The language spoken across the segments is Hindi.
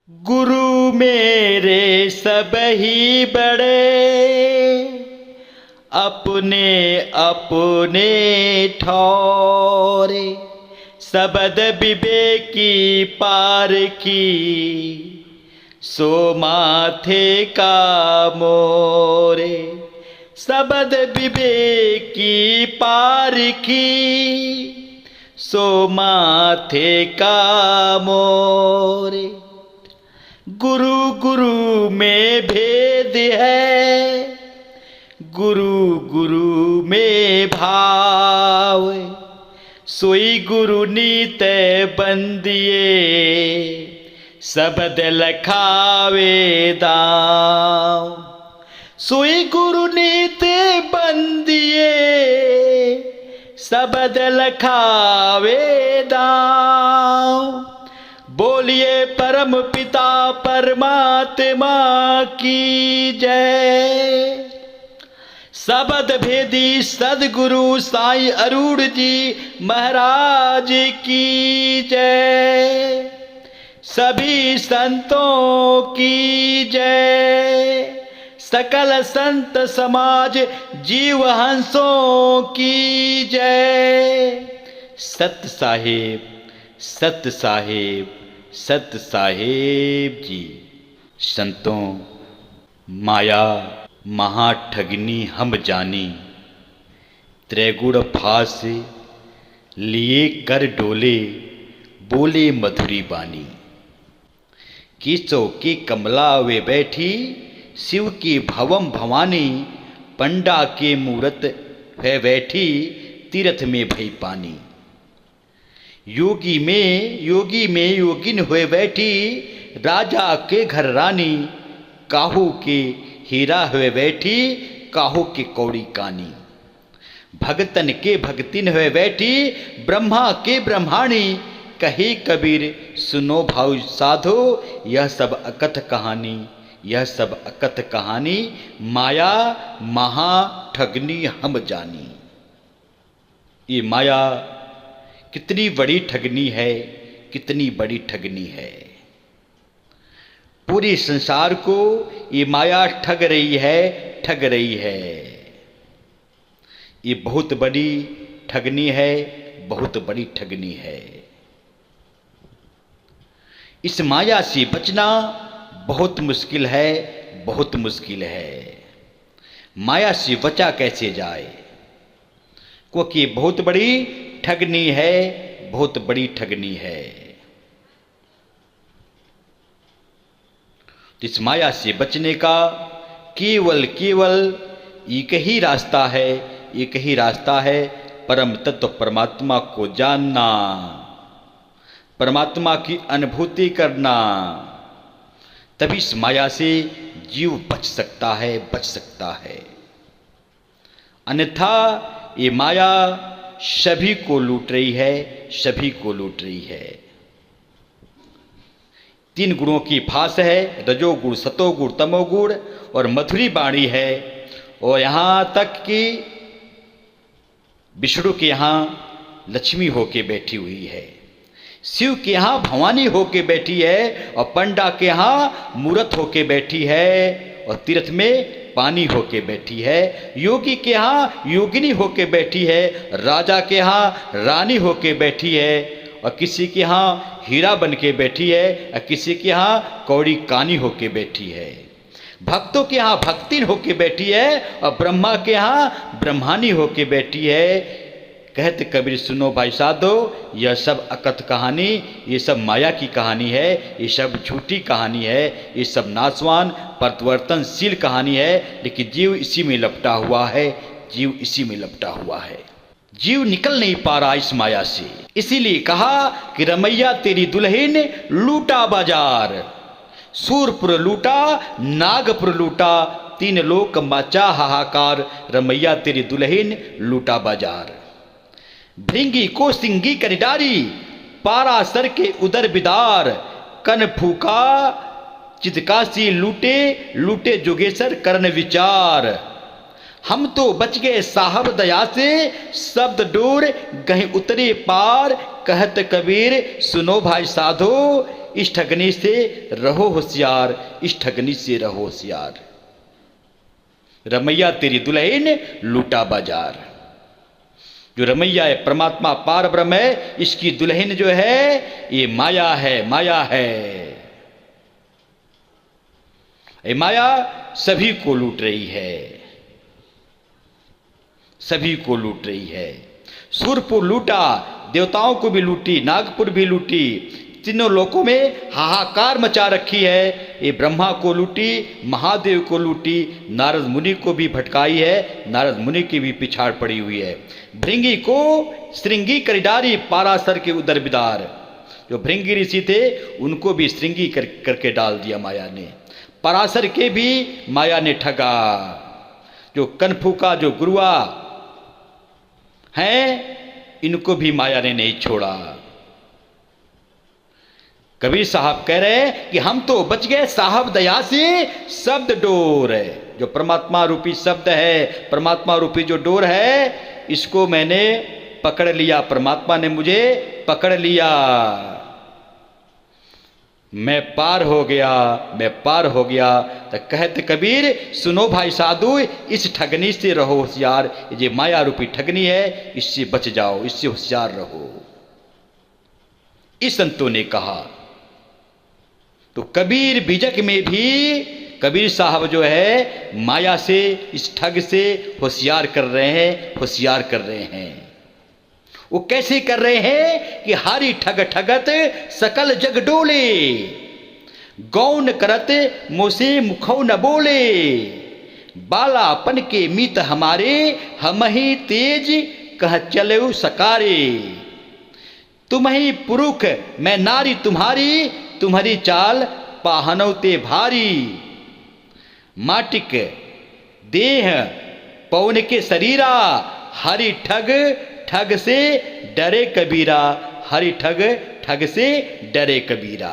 गुरु मेरे सब ही बड़े, अपने अपने ठौरे। सबद विवेकी पार की, सो माथे का मोरे। सबद विवेकी पार की, सो माथे का मोरे। गुरु गुरु में भेद है, गुरु गुरु में भाव। सोई गुरु नीत बंदिए, सबद लखावे दाव। सोई गुरु नीत बंदिए, सबद लखावे दाव। बोलिए परम पिता परमात्मा की जय। सबद भेदी सदगुरु साईं अरूढ़ जी महाराज की जय। सभी संतों की जय। सकल संत समाज जीव हंसों की जय। सत साहेब, सत साहेब, सत साहेब जी। संतों, माया महाठगनी हम जानी, त्रैगुण फास लिए कर डोले, बोले मधुरी बानी। कीचो की कमला वे बैठी, शिव की भवम भवानी। पंडा के मूरत है बैठी, तीर्थ में भई पानी। योगी में योगिन हुए बैठी, राजा के घर रानी। काहू के हीरा हुए बैठी, काहू के कौड़ी कानी। भगतन के भगतिन हुए बैठी, ब्रह्मा के ब्रह्माणी। कहे कबीर सुनो भाऊ साधो, यह सब अकथ कहानी, यह सब अकथ कहानी। माया महा ठगनी हम जानी। ये माया कितनी बड़ी ठगनी है, कितनी बड़ी ठगनी है। पूरे संसार को ये माया ठग रही है, ठग रही है। ये बहुत बड़ी ठगनी है, बहुत बड़ी ठगनी है। इस माया से बचना बहुत मुश्किल है, बहुत मुश्किल है। माया से बचा कैसे जाए, क्योंकि बहुत बड़ी ठगनी है, बहुत बड़ी ठगनी है। इस माया से बचने का केवल केवल एक ही रास्ता है, एक ही रास्ता है। परम तत्व परमात्मा को जानना, परमात्मा की अनुभूति करना। तभी इस माया से जीव बच सकता है, बच सकता है। अन्यथा ये माया सभी को लूट रही है, सभी को लूट रही है। तीन गुणों की फांस है, रजोगुण सतोगुण तमोगुण और मधुरी बाणी है। और यहाँ तक कि विष्णु के यहाँ लक्ष्मी होके बैठी हुई है, शिव के यहाँ भवानी होके बैठी है, और पंडा के यहाँ मूरत होके बैठी है, और तीर्थ में पानी होके बैठी है। योगी के यहाँ योगिनी होके बैठी है, राजा के यहाँ रानी होके बैठी है, और किसी के यहाँ हीरा बन के बैठी है, और किसी के यहाँ कौड़ी कानी होके बैठी है। भक्तों के यहाँ भक्तिन होके बैठी है, और ब्रह्मा के यहाँ ब्रह्मानी होके बैठी है। कहते कबीर सुनो भाई साधो, यह सब अकथ कहानी, ये सब माया की कहानी है, ये सब झूठी कहानी है, ये सब नाशवान परिवर्तनशील कहानी है। लेकिन जीव इसी में लपटा हुआ है, जीव इसी में लपटा हुआ है। जीव निकल नहीं पा रहा इस माया से। इसीलिए कहा कि रमैया तेरी दुल्हन लूटा बाजार। सूरपुर लूटा, नागपुर लूटा, तीन लोक मचा हाहाकार। रमैया तेरी दुल्हन लूटा बाजार। भृंगी को सिंगी कनिडारी, पारासर के उदर बिदार। कन फूका चिदकासी लूटे, लूटे जोगेश्वर करन विचार। हम तो बच गए साहब दया से, शब्द डोर गहे उतरे पार। कहत कबीर सुनो भाई साधो, इस ठगनी से रहो होशियार, इस ठगनी से रहो होशियार। रमैया तेरी दुल्हन लूटा बाजार। जो रमैया है परमात्मा पार ब्रह्म है, इसकी दुल्हन जो है ये माया है, माया है। ये माया सभी को लूट रही है, सभी को लूट रही है। सूरपुर लूटा, देवताओं को भी लूटी, नागपुर भी लूटी, तीनों लोकों में हाहाकार मचा रखी है। ये ब्रह्मा को लूटी, महादेव को लूटी, नारद मुनि को भी भटकाई है, नारद मुनि की भी पिछाड़ पड़ी हुई है। भृंगी को श्रृंगी करिडारी, पारासर के उदर बिदार। जो भृंगी ऋषि थे उनको भी श्रृंगी करके डाल दिया माया ने। पराशर के भी माया ने ठगा। जो कनफू का जो गुरुआ हैं इनको भी माया ने नहीं छोड़ा। कबीर साहब कह रहे हैं कि हम तो बच गए साहब दया से शब्द डोर है। जो परमात्मा रूपी शब्द है, परमात्मा रूपी जो डोर है, इसको मैंने पकड़ लिया, परमात्मा ने मुझे पकड़ लिया। मैं पार हो गया, मैं पार हो गया। तो कहते कबीर सुनो भाई साधु, इस ठगनी से रहो होशियार। ये माया रूपी ठगनी है, इससे बच जाओ, इससे होशियार रहो। इस संतों ने कहा। तो कबीर बीजक में भी कबीर साहब जो है माया से, इस ठग से होशियार कर रहे हैं, होशियार कर रहे हैं। वो कैसे कर रहे हैं कि हारी ठग ठगत सकल जग डोले, गौन करत मोसे मुखौ न बोले, बालापन के मीत हमारे हम ही तेज कह चलो सकारे, तुम ही पुरुष मैं नारी तुम्हारी, तुम्हारी चाल पाहनौते भारी, माटिक देह पवन के शरीरा, हरि ठग ठग से डरे कबीरा, हरि ठग ठग से डरे कबीरा।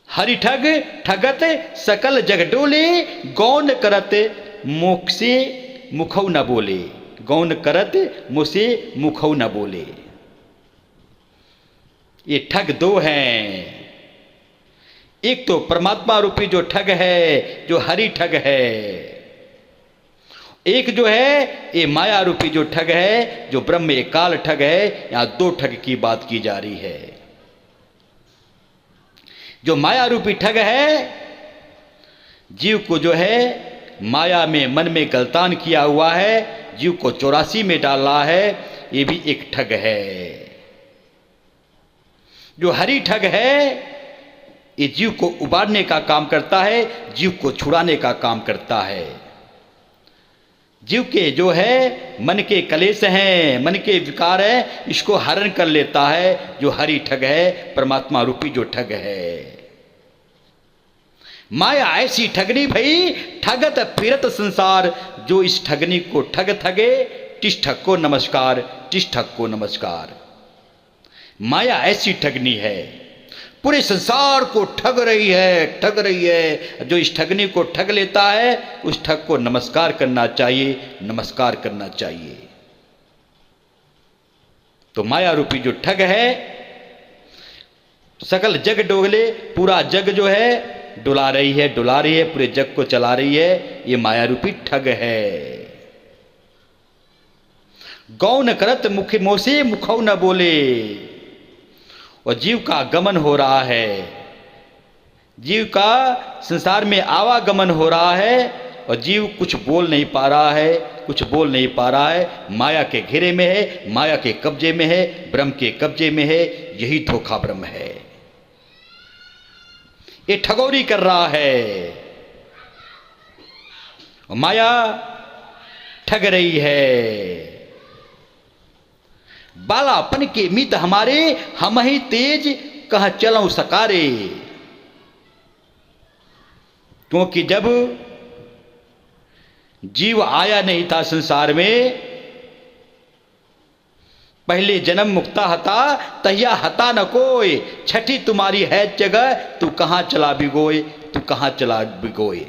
हरि ठग ठगत सकल जग डोले, गौन करत मुख से मुखौ न बोले, गौन करत मुँह से मुखौ न बोले। ये ठग दो हैं। एक तो परमात्मा रूपी जो ठग है, जो हरि ठग है। एक जो है ये माया रूपी जो ठग है, जो ब्रह्म एक काल ठग है। यहां दो ठग की बात की जा रही है। जो माया रूपी ठग है, जीव को जो है माया में मन में गलतान किया हुआ है, जीव को 84 में डाला है, ये भी एक ठग है। जो हरि ठग है ये जीव को उबारने का काम करता है, जीव को छुड़ाने का काम करता है। जीव के जो है मन के कलेश हैं, मन के विकार हैं, इसको हरण कर लेता है जो हरि ठग है, परमात्मा रूपी जो ठग है। माया ऐसी ठगनी भई ठगत फिरत संसार, जो इस ठगनी को ठग ठगे तिस ठग को नमस्कार, तिस ठग को नमस्कार। माया ऐसी ठगनी है, पूरे संसार को ठग रही है, ठग रही है। जो इस ठगनी को ठग लेता है उस ठग को नमस्कार करना चाहिए, नमस्कार करना चाहिए। तो माया रूपी जो ठग है, सकल जग डोले, पूरा जग जो है डुला रही है, डुला रही है, पूरे जग को चला रही है। ये माया रूपी ठग है। गौन करत मुख मोसे मुखौ न बोले, और जीव का गमन हो रहा है, जीव का संसार में आवागमन हो रहा है, और जीव कुछ बोल नहीं पा रहा है, कुछ बोल नहीं पा रहा है। माया के घेरे में है, माया के कब्जे में है, ब्रह्म के कब्जे में है। यही धोखा ब्रह्म है। ये ठगोरी कर रहा है, माया ठग रही है। बालापन के मित हमारे हम ही तेज कह चलो सकारे, क्योंकि जब जीव आया नहीं था संसार में, पहले जन्म मुक्ता हता तहिया हता न कोय, छठी तुम्हारी है जगह तू कहां चला बिगोए, तू कहां चला बिगोए।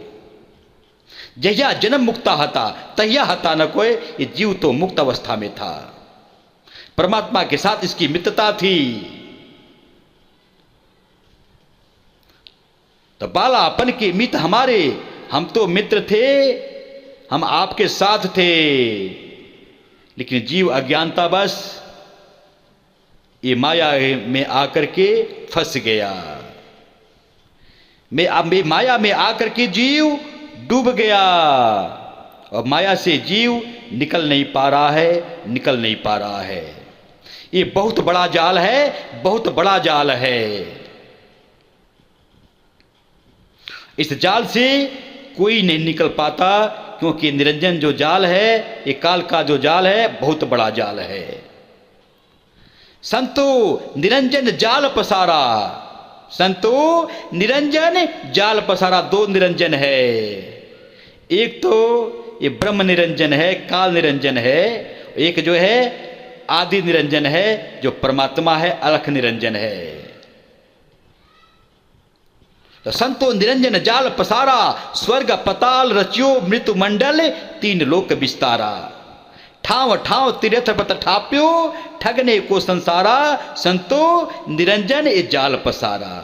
जहिया जन्म मुक्ता हता तहिया हता न कोय, ये जीव तो मुक्त अवस्था में था, परमात्मा के साथ इसकी मित्रता थी। तो बालापन के मित हमारे, हम तो मित्र थे, हम आपके साथ थे, लेकिन जीव अज्ञानता बस ये माया में आकर के फंस गया। मैं माया में आकर के जीव डूब गया और माया से जीव निकल नहीं पा रहा है, निकल नहीं पा रहा है। ये बहुत बड़ा जाल है, बहुत बड़ा जाल है। इस जाल से कोई नहीं निकल पाता, क्योंकि निरंजन जो जाल है, ये काल का जो जाल है, बहुत बड़ा जाल है। संतो निरंजन जाल पसारा, संतो निरंजन जाल पसारा। दो निरंजन है, एक तो ये ब्रह्म निरंजन है, काल निरंजन है, एक जो है आदि निरंजन है, जो परमात्मा है, अलख निरंजन है। तो संतो निरंजन जाल पसारा, स्वर्ग पताल रचियो मृत्यु मंडल, तीन लोक विस्तारा। ठाव ठाव तीर्थ पत ठाप्यो, ठगने को संसारा, संतो निरंजन ये जाल पसारा।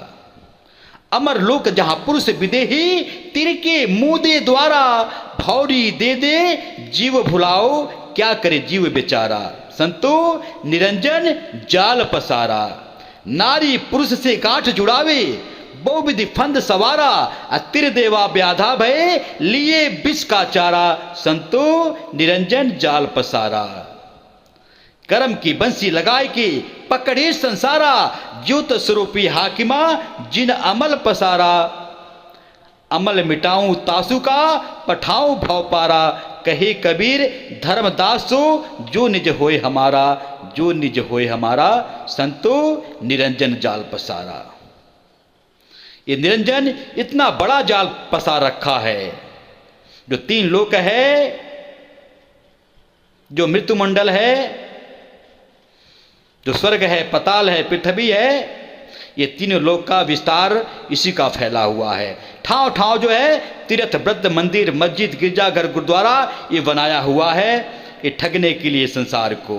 अमर लोक जहां पुरुष विदेही, तिनके मुदे द्वारा, भौरी दे दे जीव भुलाओ, क्या करे जीव बेचारा। संतो निरंजन जाल पसारा। नारी पुरुष से गांठ जुड़ावे, बहुविधि फंद सवारा, अतिर देवा व्याधा भय, लिए विष का चारा, संतो निरंजन जाल पसारा। कर्म की बंसी लगाए के पकड़े संसारा, ज्योत स्वरूपी हाकिमा जिन अमल पसारा। अमल मिटाऊं तासु का, पठाऊं भव पारा, कहे कबीर धर्मदासो, जो निज होए हमारा, जो निज होए हमारा, संतो निरंजन जाल पसारा। ये निरंजन इतना बड़ा जाल पसार रखा है, जो तीन लोक है, जो मृत्युमंडल है, जो स्वर्ग है, पताल है, पृथ्वी है, ये तीनों लोक का विस्तार इसी का फैला हुआ है। ठाव ठाव जो है तीर्थ वृद्ध मंदिर मस्जिद गिरजाघर गुरुद्वारा ये बनाया हुआ है, ये ठगने के लिए संसार को।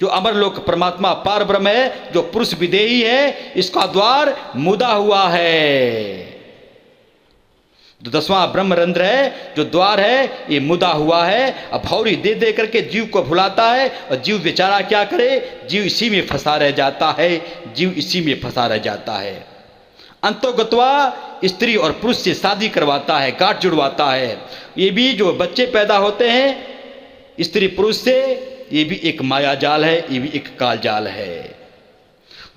जो अमर लोक परमात्मा पार ब्रह्म है, जो पुरुष विदेही है, इसका द्वार मुदा हुआ है। जो 10वां ब्रह्मरंध्र है, जो द्वार है, ये मुदा हुआ है। अब भौरी दे दे करके जीव को भुलाता है, और जीव बेचारा क्या करे, जीव इसी में फंसा रह जाता है, जीव इसी में फंसा रह जाता है। अंतोगत्वा स्त्री और पुरुष से शादी करवाता है, गांठ जुड़वाता है। ये भी जो बच्चे पैदा होते हैं स्त्री पुरुष से, ये भी एक माया जाल है, ये भी एक काल जाल है।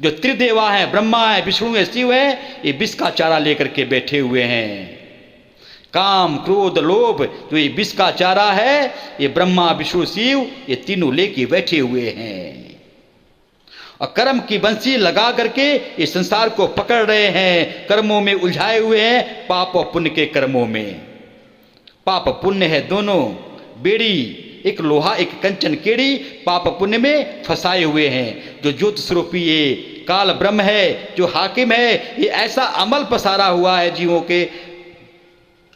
जो त्रिदेवा है, ब्रह्मा है, विष्णु है, शिव है, ये विष का चारा लेकर के बैठे हुए हैं। काम क्रोध लोभ जो ये विष का चारा है, ये ब्रह्मा विष्णु शिव ये तीनों लेके बैठे हुए हैं, और कर्म की बंसी लगा करके ये संसार को पकड़ रहे हैं, कर्मों में उलझाए हुए हैं, पाप और पुण्य के कर्मों में। पाप पुण्य है दोनों बेड़ी, एक लोहा एक कंचन केड़ी, पाप पुण्य में फंसाए हुए हैं। जो ज्योत स्वरूपी ये काल ब्रह्म है, जो हाकिम है, ये ऐसा अमल पसारा हुआ है जीवों के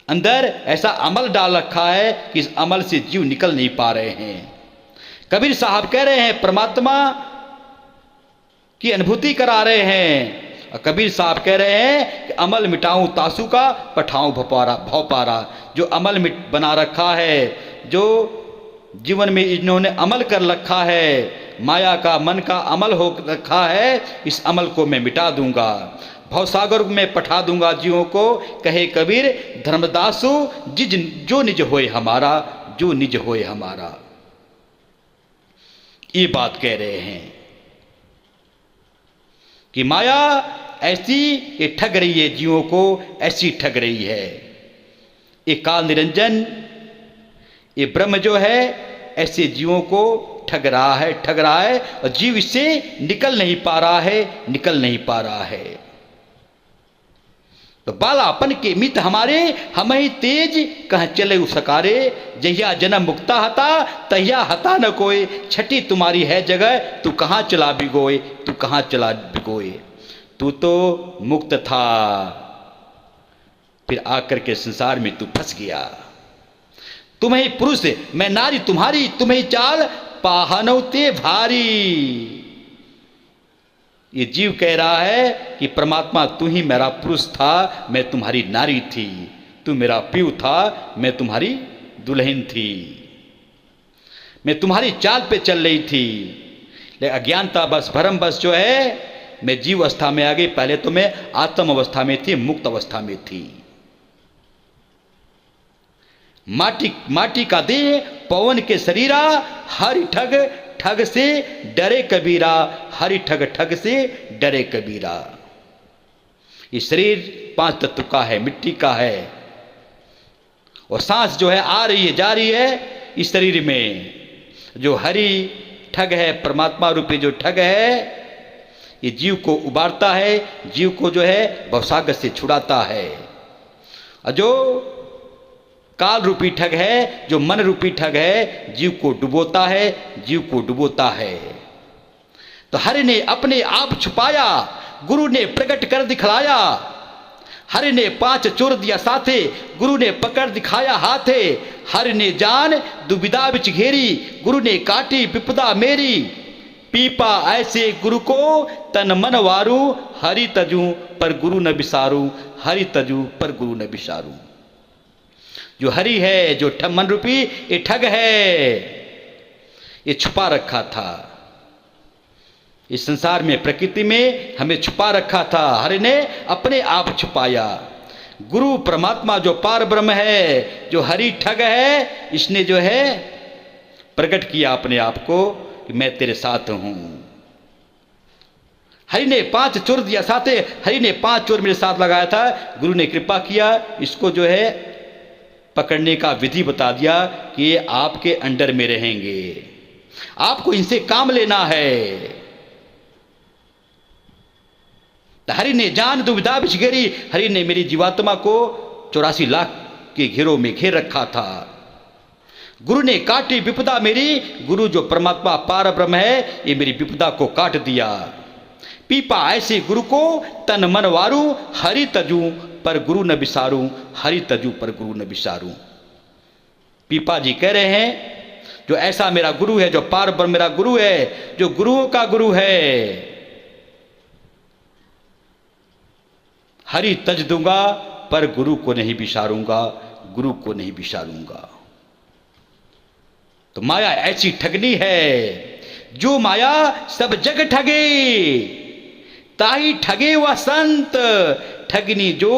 अंदर, ऐसा अमल डाल रखा है कि इस अमल से जीव निकल नहीं पा रहे हैं। कबीर साहब कह रहे हैं परमात्मा की अनुभूति करा रहे हैं, और कबीर साहब कह रहे हैं कि अमल मिटाऊं तासु का, पठाऊं भव पारा। जो अमल बना रखा है, जो जीवन में इन्होंने अमल कर रखा है, माया का मन का अमल हो रखा है, इस अमल को मैं मिटा दूंगा, भवसागर में पठा दूंगा जीवों को। कहे कबीर धर्मदासु जो निज होए हमारा, जो निज होए हमारा। ये बात कह रहे हैं कि माया ऐसी ये ठग रही है जीवों को, ऐसी ठग रही है। ये काल निरंजन ये ब्रह्म जो है ऐसे जीवों को ठग रहा है, ठग रहा है, और जीव इससे निकल नहीं पा रहा है, निकल नहीं पा रहा है। तो बालापन के मित हमारे, हम ही तेज कह चले उसकारे, जहिया जन्म मुक्ता हता तहिया हता न कोई, छठी तुम्हारी है जगह तू कहाँ चला बिगोए, तू कहाँ चला बिगोए। तू तो मुक्त था, फिर आकर के संसार में तू फंस गया। तुम्हें पुरुष मैं नारी तुम्हारी, तुम्हें चाल पाहनौते भारी। ये जीव कह रहा है कि परमात्मा तू ही मेरा पुरुष था, मैं तुम्हारी नारी थी, तू मेरा पीऊ था, मैं तुम्हारी दुल्हन थी, मैं तुम्हारी चाल पे चल रही थी। लेकिन अज्ञानता बस भरम बस जो है मैं जीव अवस्था में आ गई। पहले तो मैं आत्म अवस्था में थी, मुक्त अवस्था में थी। माटी का देह पवन के शरीरा, हरि ठग ठग से डरे कबीरा, हरि ठग ठग से डरे कबीरा। ये शरीर 5 तत्व का है, मिट्टी का है, और सांस जो है आ रही है जा रही है इस शरीर में। जो हरि ठग है, परमात्मा रूपी जो ठग है, ये जीव को उबारता है, जीव को जो है भवसागर से छुड़ाता है। और जो काल रूपी ठग है, जो मन रूपी ठग है, जीव को डुबोता है, जीव को डुबोता है। तो हरि ने अपने आप छुपाया, गुरु ने प्रकट कर दिखलाया। हरि ने 5 चोर दिया साथे, गुरु ने पकड़ दिखाया हाथे। हरि ने जान दुविधा बिच घेरी, गुरु ने काटी विपदा मेरी। पीपा ऐसे गुरु को तन मन वारू, हरि तजू पर गुरु न बिसारू, हरि तजू पर गुरु न बिसारू। जो हरि है, जो मन रूपी ये ठग है, ये छुपा रखा था इस संसार में, प्रकृति में हमें छुपा रखा था। हरि ने अपने आप छुपाया। गुरु परमात्मा जो पार ब्रह्म है, जो हरि ठग है, इसने जो है प्रकट किया अपने आप को कि मैं तेरे साथ हूं। हरि ने 5 चोर दिया साथे, हरि ने 5 चोर मेरे साथ लगाया था। गुरु ने कृपा किया, इसको जो है पकड़ने का विधि बता दिया कि ये आपके अंडर में रहेंगे, आपको इनसे काम लेना है। हरि ने जान दुविधा बिच घेरी, हरि ने मेरी जीवात्मा को 84 लाख के घेरों में घेर रखा था। गुरु ने काटी विपदा मेरी, गुरु जो परमात्मा पार ब्रह्म है, ये मेरी विपदा को काट दिया। पीपा ऐसे गुरु को तन मन वारू, हरि तजू पर गुरु न बिसारू, हरि तजू पर गुरु न बिसारू। पीपा जी कह रहे हैं जो ऐसा मेरा गुरु है, जो पार ब्रह्म मेरा गुरु है, जो गुरुओं का गुरु है, हरि तज दूंगा पर गुरु को नहीं बिसारूंगा, गुरु को नहीं बिसारूंगा। तो माया ऐसी ठगनी है, जो माया सब जग ठगे, ताही ठगे वह संत। ठगनी जो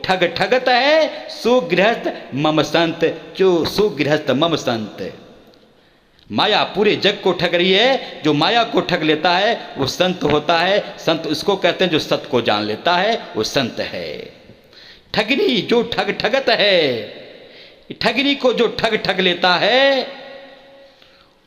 ठग ठगत है, सो गृहस्थ मम संत, जो सो गृहस्थ मम संत। माया पूरे जग को ठग रही है। जो माया को ठग लेता है वो संत होता है। संत उसको कहते हैं जो सत्य को जान लेता है, वो संत है। ठगनी जो ठग ठगत है, ठगनी को जो ठग ठग लेता है,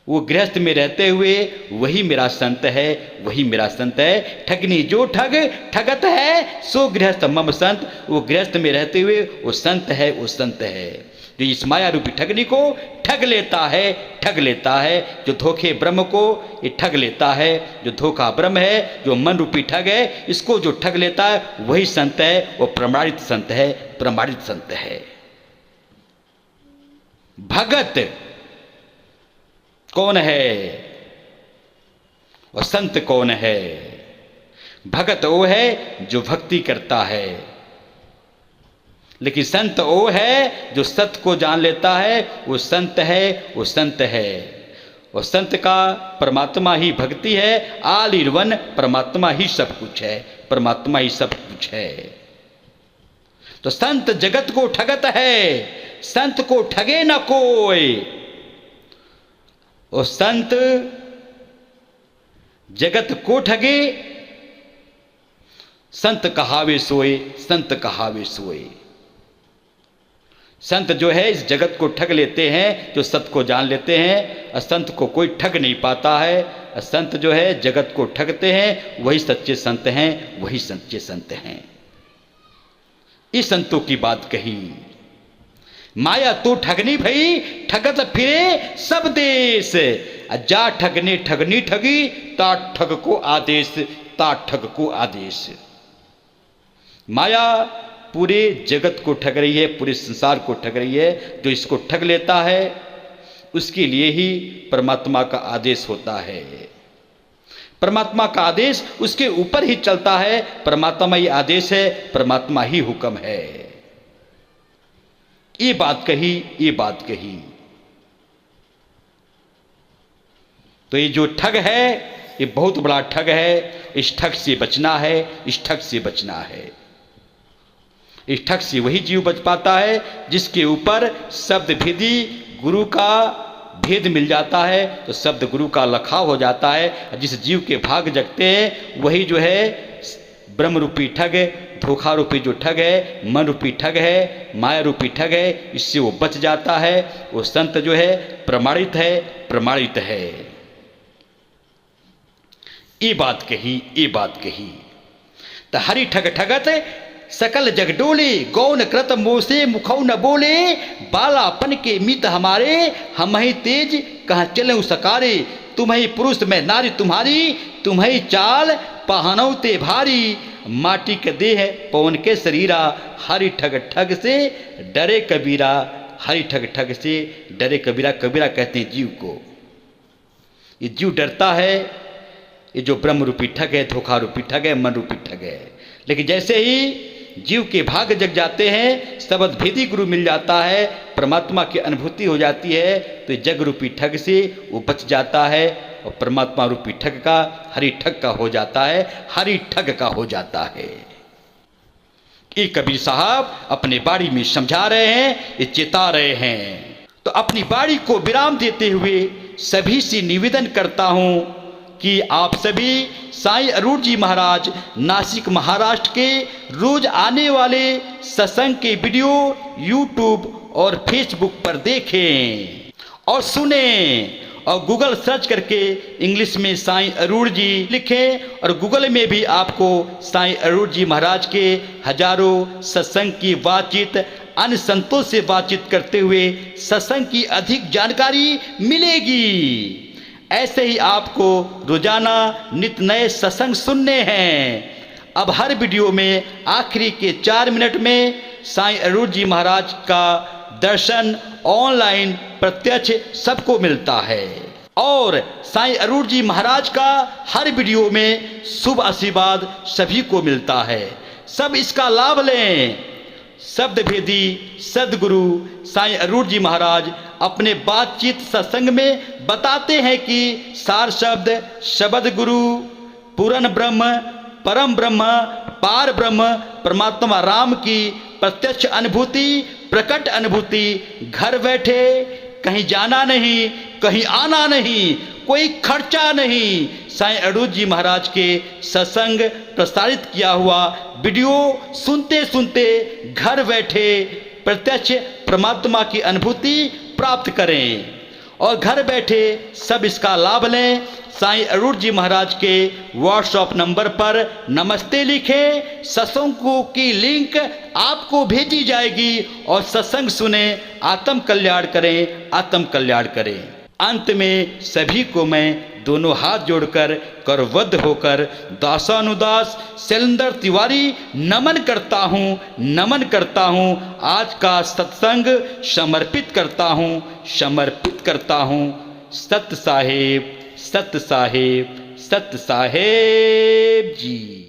वो गृहस्थ में रहते हुए वही मेरा संत है, वही मेरा संत है। ठगनी जो ठग ठगत है, सो गृहस्थ मम संत। वो गृहस्थ में रहते हुए वो संत है, वो संत है। जो इस माया रूपी ठगनी को ठग लेता है, ठग लेता है। जो धोखे ब्रह्म को ये ठग लेता है, जो धोखा ब्रह्म है, जो मन रूपी ठग है, इसको जो ठग लेता है वही संत है, वो प्रमाणित संत है, प्रमाणित संत है। भगत कौन है और संत कौन है? भगत वो है जो भक्ति करता है, लेकिन संत वो है जो सत्य को जान लेता है, वो संत है, वो संत है। और संत का परमात्मा ही भक्ति है। आल इन वन, परमात्मा ही सब कुछ है, परमात्मा ही सब कुछ है। तो संत जगत को ठगत है, संत को ठगे न कोई। और संत जगत को ठगे, संत कहावे सोए, संत कहावे सोए। संत जो है इस जगत को ठग लेते हैं, जो सत्य को जान लेते हैं। असंत को कोई ठग नहीं पाता है। असंत जो है जगत को ठगते हैं, वही सच्चे संत हैं, वही सच्चे संत हैं। इस संतों की बात कही। माया तो ठगनी भई, ठगत फिरे सब देश। जा ठगने ठगनी ठगी, ता ठग को आदेश, ता ठग को आदेश। माया पूरे जगत को ठग रही है, पूरे संसार को ठग रही है। जो इसको ठग लेता है उसके लिए ही परमात्मा का आदेश होता है। परमात्मा का आदेश उसके ऊपर ही चलता है। परमात्मा ही आदेश है, परमात्मा ही हुक्म है। ये बात कही, ये बात कही। तो ये जो ठग है, ये बहुत बड़ा ठग है। इस ठग से बचना है, इस ठग से बचना है। इस ठग से वही जीव बच पाता है जिसके ऊपर शब्द भेदी गुरु का भेद मिल जाता है, तो शब्द गुरु का लखाव हो जाता है। जिस जीव के भाग जगते हैं वही जो है ब्रह्म रूपी ठग है, धोखा रूपी जो ठग है, मन रूपी ठग है, माया रूपी ठग है, इससे वो बच जाता है। वो संत जो है प्रमाणित है, प्रमाणित है। ये बात कही, ये बात कही। तो हरि ठग ठगत सकल जग डोले, गौन कृत मोसे मुखौ न बोले, बालापन के मित हमारे, हम ही तेज कहाँ चले सकारे, तुम ही पुरुष में नारी तुम्हारी, तुम ही चाल पहनौ ते भारी, माटी के देह पवन के शरीरा, हरि ठग ठग से डरे कबीरा, हरि ठग ठग से डरे कबीरा। कबीरा कहते हैं जीव को। ये जीव डरता है, ये जो ब्रह्म रूपी ठग है, धोखा रूपी ठग है, मन रूपी ठग है। लेकिन जैसे ही जीव के भाग जग जाते हैं, शब्द भेदी गुरु मिल जाता है, परमात्मा की अनुभूति हो जाती है, तो जग रूपी ठग से वो बच जाता है और परमात्मा रूपी ठग का, हरि ठग का हो जाता है, हरि ठग का हो जाता है। ये कबीर साहब अपने बाड़ी में समझा रहे हैं, ये चेता रहे हैं। तो अपनी बाड़ी को विराम देते हुए सभी से निवेदन करता हूं कि आप सभी साईं अरूढ़ जी महाराज नासिक महाराष्ट्र के रोज आने वाले सत्संग के वीडियो यूट्यूब और फेसबुक पर देखें और सुनें, और गूगल सर्च करके इंग्लिश में साईं अरूढ़ जी लिखें, और गूगल में भी आपको साईं अरूढ़ जी महाराज के हजारों सत्संग की बातचीत, अन्य संतों से बातचीत करते हुए सत्संग की अधिक जानकारी मिलेगी। ऐसे ही आपको रोजाना नित नए सत्संग सुनने हैं। अब हर वीडियो में आखिरी के 4 मिनट में साईं अरूढ़ जी महाराज का दर्शन ऑनलाइन प्रत्यक्ष सबको मिलता है, और साईं अरूढ़ जी महाराज का हर वीडियो में शुभ आशीर्वाद सभी को मिलता है। सब इसका लाभ लें। शब्द भेदी सदगुरु साईं अरूढ़ जी महाराज अपने बातचीत सत्संग में बताते हैं कि सार शब्द शब्द गुरु पूर्ण ब्रह्म, परम ब्रह्म, पार ब्रह्म परमात्मा राम की प्रत्यक्ष अनुभूति, प्रकट अनुभूति, घर बैठे, कहीं जाना नहीं, कहीं आना नहीं, कोई खर्चा नहीं। साईं अरूढ़ जी महाराज के सत्संग प्रसारित किया हुआ वीडियो सुनते सुनते घर बैठे प्रत्यक्ष परमात्मा की अनुभूति प्राप्त करें, और घर बैठे सब इसका लाभ लें। साईं अरूढ़ जी महाराज के व्हाट्सएप नंबर पर नमस्ते लिखें, सत्संगों की लिंक आपको भेजी जाएगी, और सत्संग सुने, आत्म कल्याण करें, आत्म कल्याण करें। अंत में सभी को मैं दोनों हाथ जोड़कर करबद्ध होकर दासानुदास शैलेंद्र तिवारी नमन करता हूँ, नमन करता हूँ। आज का सत्संग समर्पित करता हूँ, समर्पित करता हूँ। सत साहेब, सत साहेब, सत साहेब जी।